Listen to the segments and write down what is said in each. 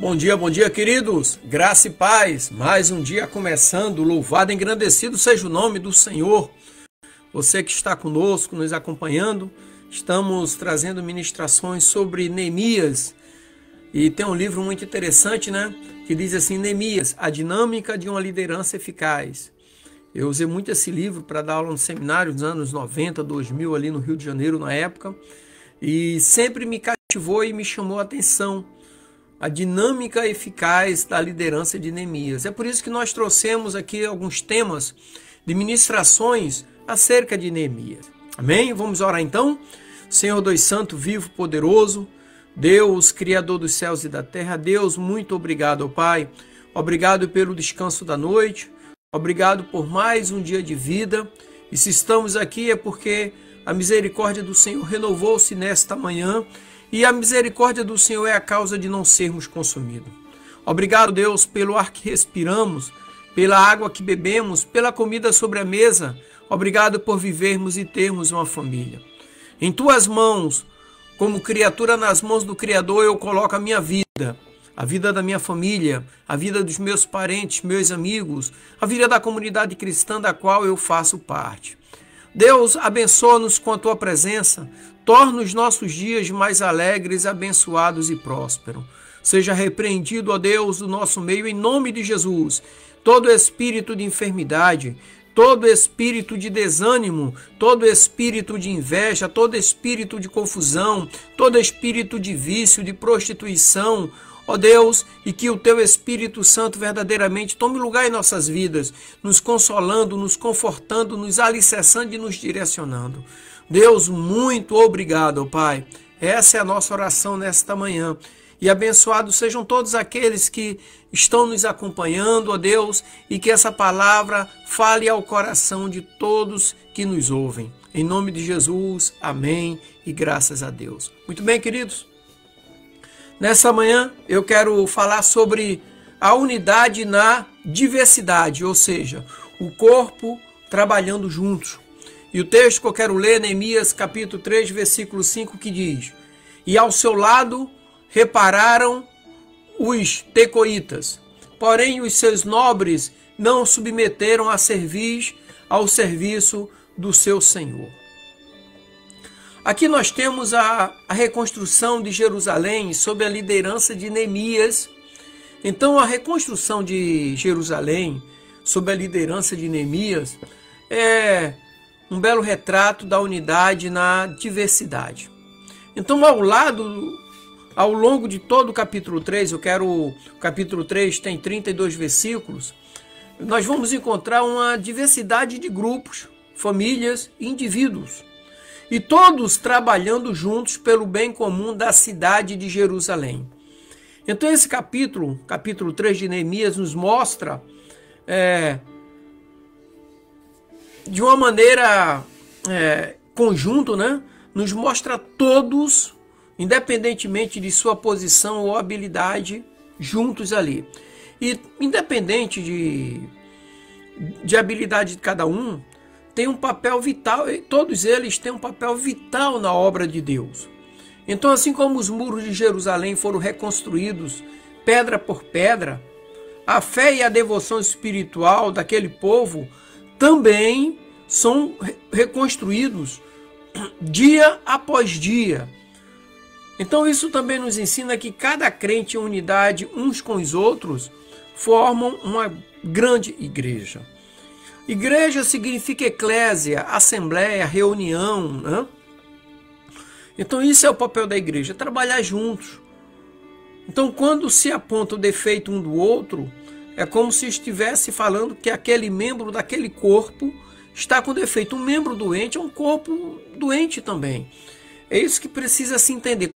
Bom dia, queridos. Graça e paz. Mais um dia começando. Louvado e engrandecido seja o nome do Senhor. Você que está conosco, nos acompanhando, estamos trazendo ministrações sobre Neemias. E tem um livro muito interessante, né? Que diz assim, Neemias, a dinâmica de uma liderança eficaz. Eu usei muito esse livro para dar aula no seminário dos anos 90, 2000, ali no Rio de Janeiro, na época. E sempre me cativou e me chamou a atenção a dinâmica eficaz da liderança de Neemias. É por isso que nós trouxemos aqui alguns temas de ministrações acerca de Neemias. Amém? Vamos orar então? Senhor Deus Santo, vivo, poderoso, Deus, Criador dos céus e da terra, Deus, muito obrigado, Pai. Obrigado pelo descanso da noite, obrigado por mais um dia de vida. E se estamos aqui é porque a misericórdia do Senhor renovou-se nesta manhã. E a misericórdia do Senhor é a causa de não sermos consumidos. Obrigado, Deus, pelo ar que respiramos, pela água que bebemos, pela comida sobre a mesa. Obrigado por vivermos e termos uma família. Em Tuas mãos, como criatura nas mãos do Criador, eu coloco a minha vida, a vida da minha família, a vida dos meus parentes, meus amigos, a vida da comunidade cristã da qual eu faço parte. Deus, abençoa-nos com a Tua presença, torna os nossos dias mais alegres, abençoados e prósperos. Seja repreendido, ó Deus, do nosso meio, em nome de Jesus, todo espírito de enfermidade, todo espírito de desânimo, todo espírito de inveja, todo espírito de confusão, todo espírito de vício, de prostituição, ó Deus, e que o Teu Espírito Santo verdadeiramente tome lugar em nossas vidas, nos consolando, nos confortando, nos alicerçando e nos direcionando. Deus, muito obrigado, Pai. Essa é a nossa oração nesta manhã. E abençoados sejam todos aqueles que estão nos acompanhando, ó Deus, e que essa palavra fale ao coração de todos que nos ouvem. Em nome de Jesus, amém e graças a Deus. Muito bem, queridos. Nessa manhã eu quero falar sobre a unidade na diversidade, ou seja, o corpo trabalhando juntos. E o texto que eu quero ler, Neemias capítulo 3, versículo 5, que diz: E ao seu lado repararam os tecoitas, porém os seus nobres não submeteram a servir ao serviço do seu Senhor. Aqui nós temos a reconstrução de Jerusalém sob a liderança de Neemias. Então a reconstrução de Jerusalém sob a liderança de Neemias é um belo retrato da unidade na diversidade. Então ao longo de todo o capítulo 3, o capítulo 3 tem 32 versículos, nós vamos encontrar uma diversidade de grupos, famílias e indivíduos. E todos trabalhando juntos pelo bem comum da cidade de Jerusalém. Então esse capítulo 3 de Neemias nos mostra de uma maneira conjunta, né? Nos mostra todos, independentemente de sua posição ou habilidade, juntos ali. E independente de habilidade de cada um, tem um papel vital, todos eles têm um papel vital na obra de Deus. Então, assim como os muros de Jerusalém foram reconstruídos pedra por pedra, a fé e a devoção espiritual daquele povo também são reconstruídos dia após dia. Então, isso também nos ensina que cada crente em unidade uns com os outros formam uma grande igreja. Igreja significa eclésia, assembleia, reunião, né? Então isso é o papel da igreja, trabalhar juntos. Então quando se aponta o defeito um do outro, é como se estivesse falando que aquele membro daquele corpo está com defeito. Um membro doente é um corpo doente também. É isso que precisa se entender.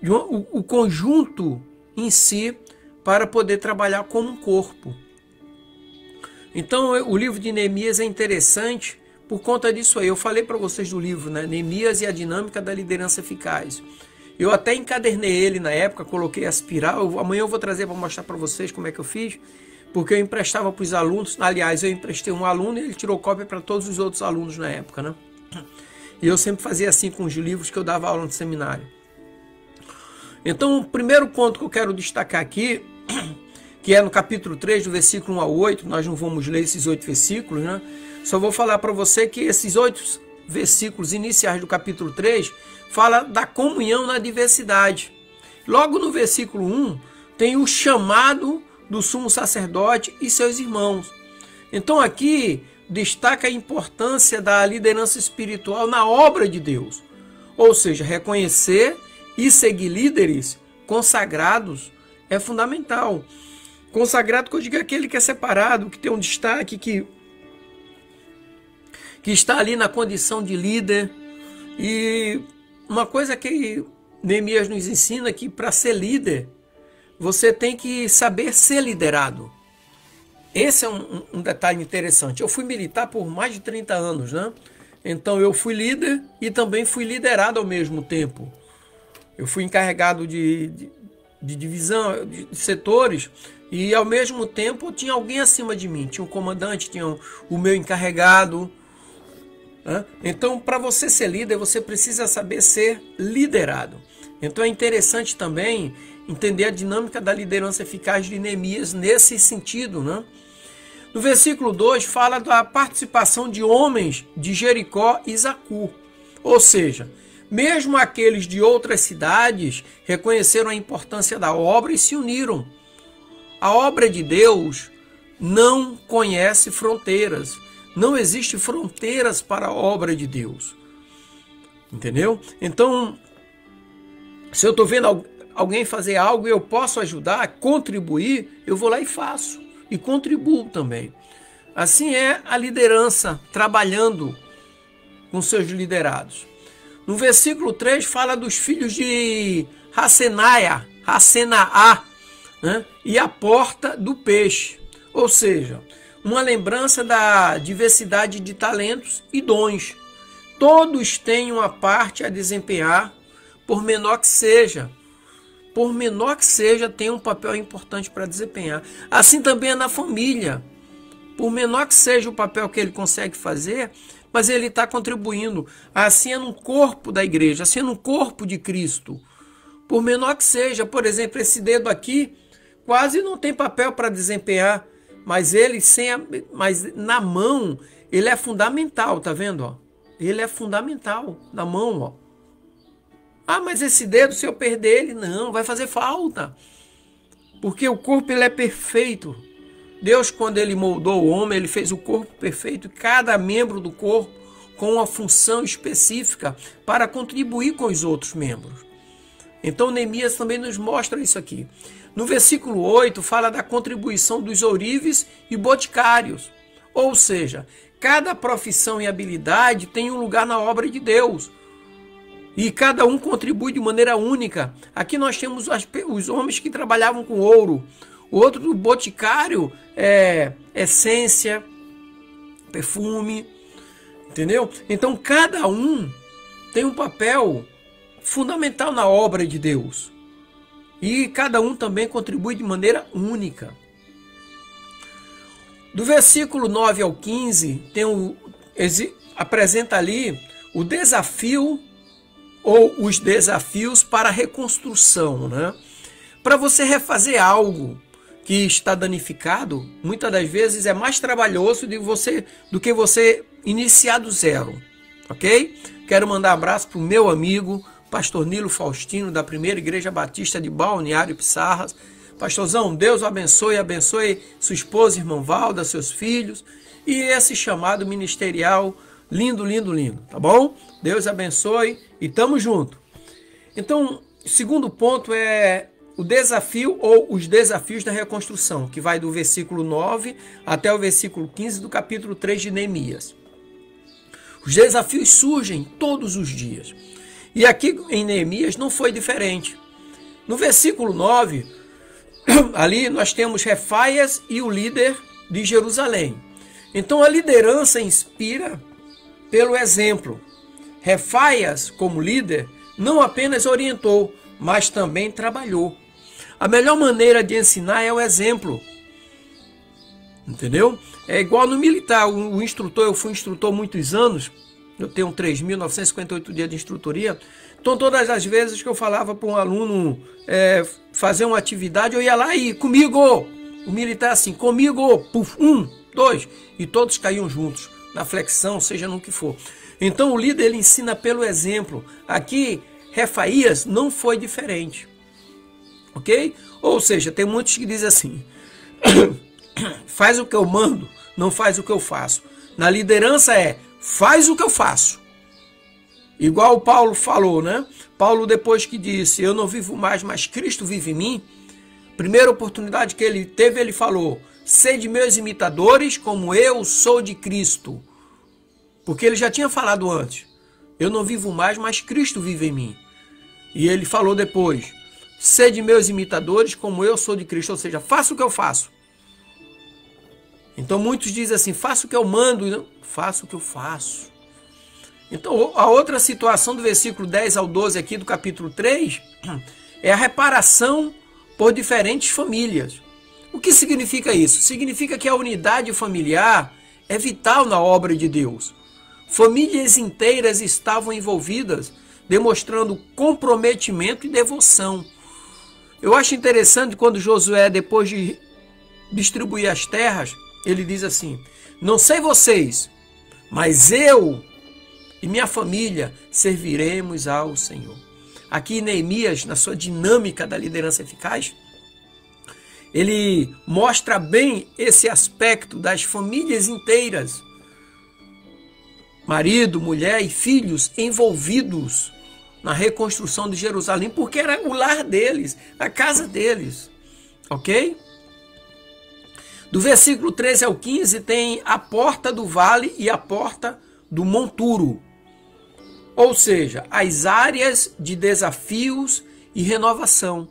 O conjunto em si para poder trabalhar como um corpo. Então o livro de Neemias é interessante por conta disso aí. Eu falei para vocês do livro, né? Neemias e a dinâmica da liderança eficaz. Eu até encadernei ele na época, coloquei a espiral. Amanhã eu vou trazer para mostrar para vocês como é que eu fiz, porque eu emprestava para os alunos. Aliás, eu emprestei um aluno e ele tirou cópia para todos os outros alunos na época, né? E eu sempre fazia assim com os livros que eu dava aula no seminário. Então, o primeiro ponto que eu quero destacar aqui, que é no capítulo 3, do versículo 1 a 8, nós não vamos ler esses 8 versículos, né? Só vou falar para você que esses 8 versículos iniciais do capítulo 3 fala da comunhão na diversidade. Logo no versículo 1 tem o chamado do sumo sacerdote e seus irmãos. Então aqui destaca a importância da liderança espiritual na obra de Deus. Ou seja, reconhecer e seguir líderes consagrados é fundamental. Consagrado, que eu digo, é aquele que é separado, que tem um destaque, que está ali na condição de líder. E uma coisa que Neemias nos ensina é que para ser líder, você tem que saber ser liderado. Esse é um detalhe interessante. Eu fui militar por mais de 30 anos, né? Então eu fui líder e também fui liderado ao mesmo tempo. Eu fui encarregado de divisão, de setores, e ao mesmo tempo tinha alguém acima de mim. Tinha um comandante, tinha o meu encarregado. Né? Então, para você ser líder, você precisa saber ser liderado. Então é interessante também entender a dinâmica da liderança eficaz de Neemias nesse sentido, né? No versículo 2 fala da participação de homens de Jericó e Zacur. Ou seja, mesmo aqueles de outras cidades reconheceram a importância da obra e se uniram. A obra de Deus não conhece fronteiras. Não existe fronteiras para a obra de Deus. Entendeu? Então, se eu estou vendo alguém fazer algo e eu posso ajudar, contribuir, eu vou lá e faço. E contribuo também. Assim é a liderança trabalhando com seus liderados. No versículo 3 fala dos filhos de Hassenaá, né? E a porta do peixe. Ou seja, uma lembrança da diversidade de talentos e dons. Todos têm uma parte a desempenhar, por menor que seja. Por menor que seja, tem um papel importante para desempenhar. Assim também é na família. Por menor que seja o papel que ele consegue fazer, mas ele está contribuindo. Assim é no corpo da igreja, assim é no corpo de Cristo. Por menor que seja, por exemplo, esse dedo aqui quase não tem papel para desempenhar, mas mas na mão ele é fundamental, tá vendo? Ó? Ele é fundamental na mão, ó. Ah, mas esse dedo, se eu perder ele, não, vai fazer falta. Porque o corpo ele é perfeito. Deus, quando ele moldou o homem, ele fez o corpo perfeito. Cada membro do corpo com uma função específica para contribuir com os outros membros. Então, Neemias também nos mostra isso aqui. No versículo 8, fala da contribuição dos ourives e boticários. Ou seja, cada profissão e habilidade tem um lugar na obra de Deus. E cada um contribui de maneira única. Aqui nós temos os homens que trabalhavam com ouro. O outro do boticário é essência, perfume. Entendeu? Então cada um tem um papel fundamental na obra de Deus. E cada um também contribui de maneira única. Do versículo 9 ao 15, apresenta ali o desafio ou os desafios para a reconstrução, né? Para você refazer algo que está danificado, muitas das vezes é mais trabalhoso do que você iniciar do zero, ok? Quero mandar um abraço para o meu amigo, pastor Nilo Faustino, da Primeira Igreja Batista de Balneário Pissarras. Pastorzão, Deus o abençoe, abençoe sua esposa, irmão Valda, seus filhos, e esse chamado ministerial lindo, lindo, lindo, tá bom? Deus abençoe e tamo junto. Então, o segundo ponto é o desafio ou os desafios da reconstrução, que vai do versículo 9 até o versículo 15 do capítulo 3 de Neemias. Os desafios surgem todos os dias. E aqui em Neemias não foi diferente. No versículo 9, ali nós temos Refaias e o líder de Jerusalém. Então a liderança inspira pelo exemplo. Refaias, como líder, não apenas orientou, mas também trabalhou. A melhor maneira de ensinar é o exemplo. Entendeu? É igual no militar. O instrutor, eu fui instrutor há muitos anos. Eu tenho 3.958 dias de instrutoria. Então, todas as vezes que eu falava para um aluno fazer uma atividade, eu ia lá e comigo, o militar assim, comigo, puf, 1, 2, e todos caíam juntos, na flexão, seja no que for. Então, o líder ele ensina pelo exemplo. Aqui, Refaías não foi diferente, ok? Ou seja, tem muitos que dizem assim, faz o que eu mando, não faz o que eu faço. Na liderança faz o que eu faço. Igual o Paulo falou, né? Paulo, depois que disse, eu não vivo mais, mas Cristo vive em mim, primeira oportunidade que ele teve, ele falou, sede meus imitadores, como eu sou de Cristo. Porque ele já tinha falado antes, eu não vivo mais, mas Cristo vive em mim. E ele falou depois, sede meus imitadores, como eu sou de Cristo. Ou seja, faça o que eu faço. Então muitos dizem assim, faça o que eu mando, não, faça o que eu faço. Então, a outra situação do versículo 10 ao 12 aqui do capítulo 3 é a reparação por diferentes famílias. O que significa isso? Significa que a unidade familiar é vital na obra de Deus. Famílias inteiras estavam envolvidas, demonstrando comprometimento e devoção. Eu acho interessante quando Josué, depois de distribuir as terras, ele diz assim, não sei vocês, mas eu e minha família serviremos ao Senhor. Aqui Neemias, na sua dinâmica da liderança eficaz, ele mostra bem esse aspecto das famílias inteiras, marido, mulher e filhos envolvidos na reconstrução de Jerusalém, porque era o lar deles, a casa deles, ok? Do versículo 13 ao 15 tem a porta do vale e a porta do monturo. Ou seja, as áreas de desafios e renovação.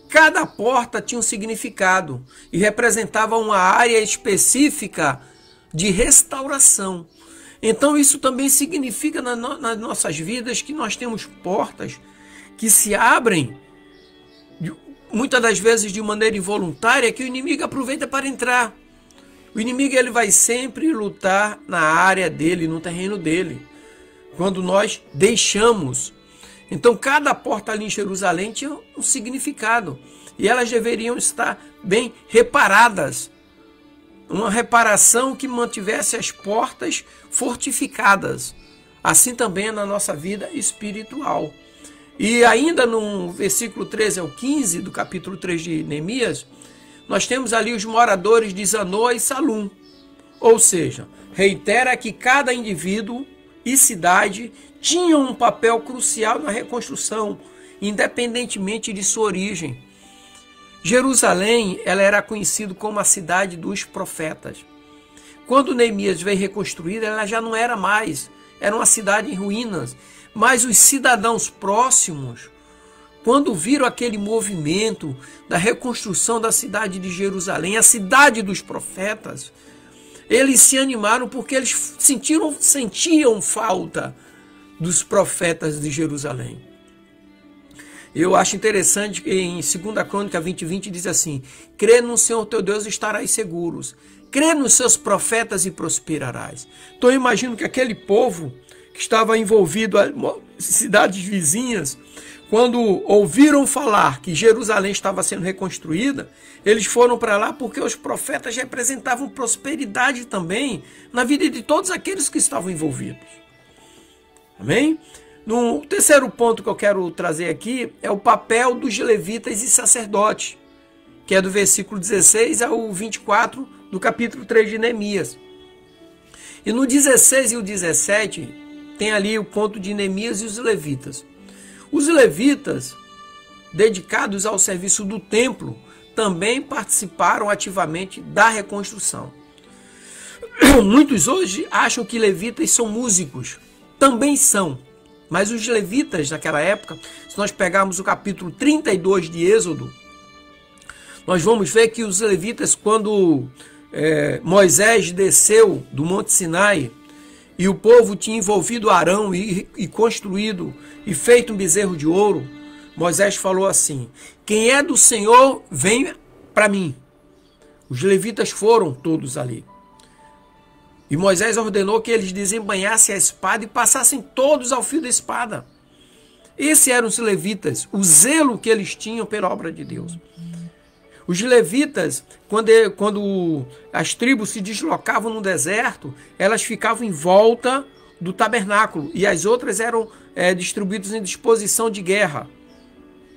Cada porta tinha um significado e representava uma área específica de restauração. Então isso também significa nas nossas vidas que nós temos portas que se abrem, muitas das vezes de maneira involuntária, que o inimigo aproveita para entrar. O inimigo ele vai sempre lutar na área dele, no terreno dele, quando nós deixamos. Então cada porta ali em Jerusalém tinha um significado e elas deveriam estar bem reparadas. Uma reparação que mantivesse as portas fortificadas. Assim também é na nossa vida espiritual. E ainda no versículo 13 ao 15 do capítulo 3 de Neemias, nós temos ali os moradores de Zanoa e Salum. Ou seja, reitera que cada indivíduo e cidade tinham um papel crucial na reconstrução, independentemente de sua origem. Jerusalém ela era conhecida como a cidade dos profetas. Quando Neemias veio reconstruída, ela já não era mais, era uma cidade em ruínas. Mas os cidadãos próximos, quando viram aquele movimento da reconstrução da cidade de Jerusalém, a cidade dos profetas, eles se animaram porque eles sentiam falta dos profetas de Jerusalém. Eu acho interessante que em 2 Crônica 20:20 diz assim, crê no Senhor teu Deus e estarás seguros. Crê nos seus profetas e prosperarás. Então eu imagino que aquele povo que estava envolvido em cidades vizinhas, quando ouviram falar que Jerusalém estava sendo reconstruída, eles foram para lá porque os profetas representavam prosperidade também na vida de todos aqueles que estavam envolvidos. Amém? No terceiro ponto que eu quero trazer aqui é o papel dos levitas e sacerdotes, que é do versículo 16 ao 24 do capítulo 3 de Neemias. E no 16 e o 17 tem ali o ponto de Neemias e os levitas. Os levitas, dedicados ao serviço do templo, também participaram ativamente da reconstrução. Muitos hoje acham que levitas são músicos. Também são. Mas os levitas naquela época, se nós pegarmos o capítulo 32 de Êxodo, nós vamos ver que os levitas, quando Moisés desceu do Monte Sinai, e o povo tinha envolvido Arão e construído e feito um bezerro de ouro, Moisés falou assim, quem é do Senhor, vem para mim. Os levitas foram todos ali. E Moisés ordenou que eles desembainhassem a espada e passassem todos ao fio da espada. Esses eram os levitas, o zelo que eles tinham pela obra de Deus. Os levitas, quando as tribos se deslocavam no deserto, elas ficavam em volta do tabernáculo e as outras eram distribuídas em disposição de guerra,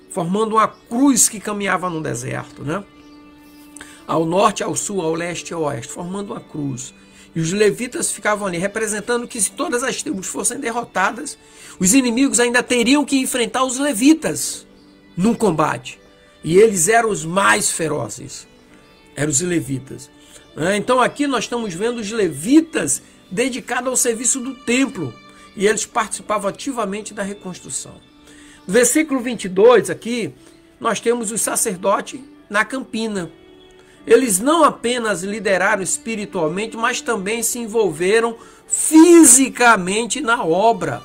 formando uma cruz que caminhava no deserto, né? Ao norte, ao sul, ao leste e ao oeste, formando uma cruz. E os levitas ficavam ali, representando que se todas as tribos fossem derrotadas, os inimigos ainda teriam que enfrentar os levitas num combate. E eles eram os mais ferozes, eram os levitas. Então aqui nós estamos vendo os levitas dedicados ao serviço do templo. E eles participavam ativamente da reconstrução. No versículo 22 aqui, nós temos os sacerdotes na campina. Eles não apenas lideraram espiritualmente, mas também se envolveram fisicamente na obra.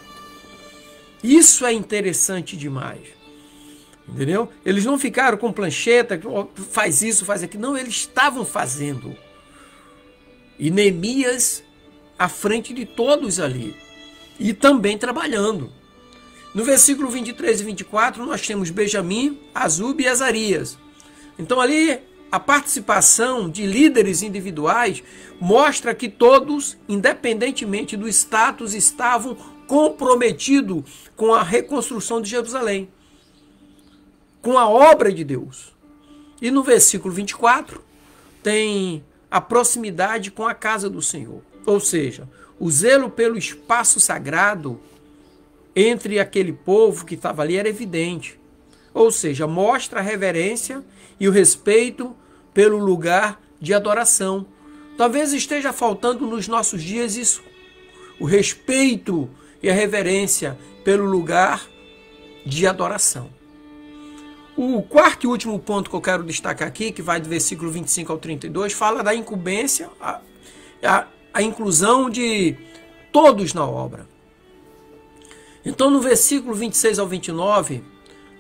Isso é interessante demais. Entendeu? Eles não ficaram com plancheta, faz isso, faz aquilo. Não, eles estavam fazendo. E Neemias à frente de todos ali. E também trabalhando. No versículo 23 e 24, nós temos Benjamim, Azub e Azarias. Então ali, a participação de líderes individuais mostra que todos, independentemente do status, estavam comprometidos com a reconstrução de Jerusalém, com a obra de Deus. E no versículo 24, tem a proximidade com a casa do Senhor. Ou seja, o zelo pelo espaço sagrado entre aquele povo que estava ali era evidente. Ou seja, mostra a reverência e o respeito pelo lugar de adoração. Talvez esteja faltando nos nossos dias isso. O respeito e a reverência pelo lugar de adoração. O quarto e último ponto que eu quero destacar aqui, que vai do versículo 25 ao 32, fala da incumbência, a inclusão de todos na obra. Então, no versículo 26 ao 29,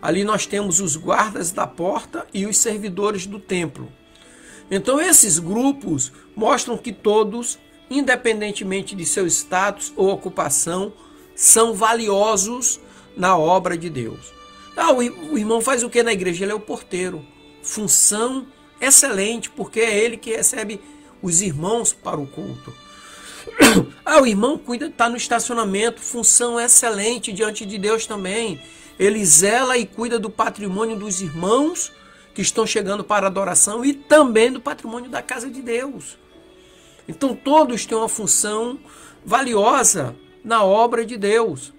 ali nós temos os guardas da porta e os servidores do templo. Então, esses grupos mostram que todos, independentemente de seu status ou ocupação, são valiosos na obra de Deus. O irmão faz o que na igreja? Ele é o porteiro. Função excelente, porque é ele que recebe os irmãos para o culto. O irmão cuida, está no estacionamento. Função excelente diante de Deus também. Ele zela e cuida do patrimônio dos irmãos que estão chegando para a adoração e também do patrimônio da casa de Deus. Então todos têm uma função valiosa na obra de Deus.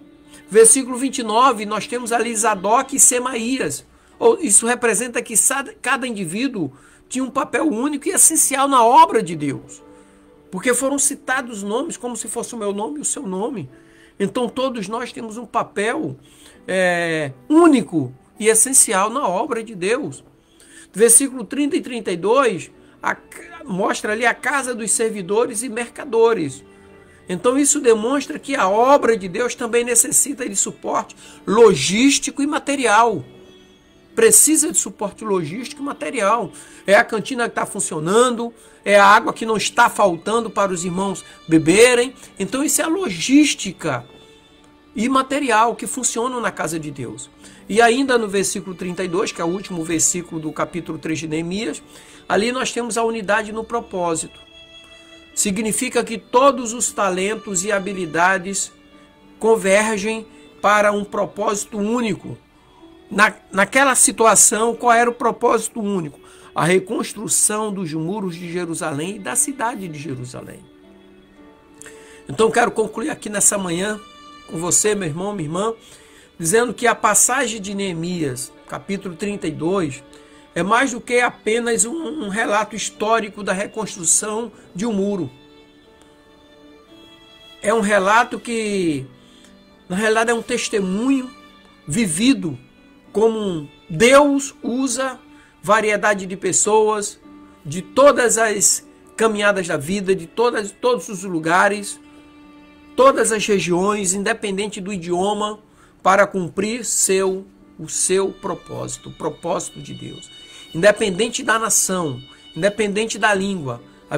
Versículo 29, nós temos ali Zadok e Semaías. Isso representa que cada indivíduo tinha um papel único e essencial na obra de Deus. Porque foram citados nomes como se fosse o meu nome e o seu nome. Então todos nós temos um papel único e essencial na obra de Deus. Versículo 30 e 32 mostra ali a casa dos servidores e mercadores. Então isso demonstra que a obra de Deus também necessita de suporte logístico e material. Precisa de suporte logístico e material. É a cantina que está funcionando, é a água que não está faltando para os irmãos beberem. Então isso é a logística e material que funcionam na casa de Deus. E ainda no versículo 32, que é o último versículo do capítulo 3 de Neemias, ali nós temos a unidade no propósito. Significa que todos os talentos e habilidades convergem para um propósito único. Naquela situação, qual era o propósito único? A reconstrução dos muros de Jerusalém e da cidade de Jerusalém. Então, quero concluir aqui nessa manhã com você, meu irmão, minha irmã, dizendo que a passagem de Neemias, capítulo 32, é mais do que apenas um relato histórico da reconstrução de um muro. É um relato que, na realidade, é um testemunho vivido como Deus usa variedade de pessoas, de todas as caminhadas da vida, de todos os lugares, todas as regiões, independente do idioma, para cumprir o seu propósito, o propósito de Deus. Independente da nação, independente da língua, a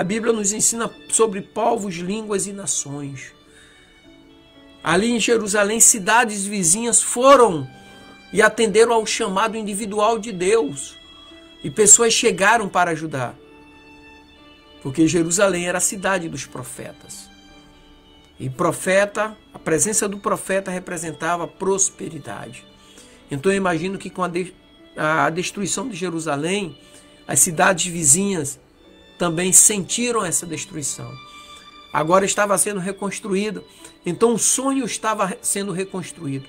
Bíblia nos ensina sobre povos, línguas e nações. Ali em Jerusalém, cidades vizinhas foram e atenderam ao chamado individual de Deus. E pessoas chegaram para ajudar. Porque Jerusalém era a cidade dos profetas. E a presença do profeta representava prosperidade. Então eu imagino que com a destruição de Jerusalém, as cidades vizinhas também sentiram essa destruição. Agora estava sendo reconstruído. Então o sonho estava sendo reconstruído.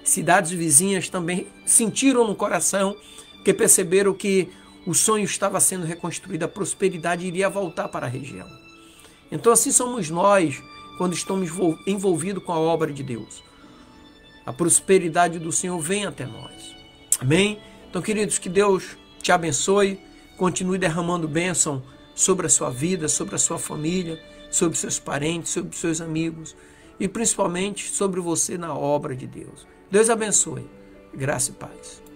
Cidades vizinhas também sentiram no coração, porque perceberam que o sonho estava sendo reconstruído, a prosperidade iria voltar para a região. Então assim somos nós, quando estamos envolvidos com a obra de Deus. A prosperidade do Senhor vem até nós. Amém? Então, queridos, que Deus te abençoe, continue derramando bênção sobre a sua vida, sobre a sua família, sobre seus parentes, sobre seus amigos e principalmente sobre você na obra de Deus. Deus abençoe. Graça e paz.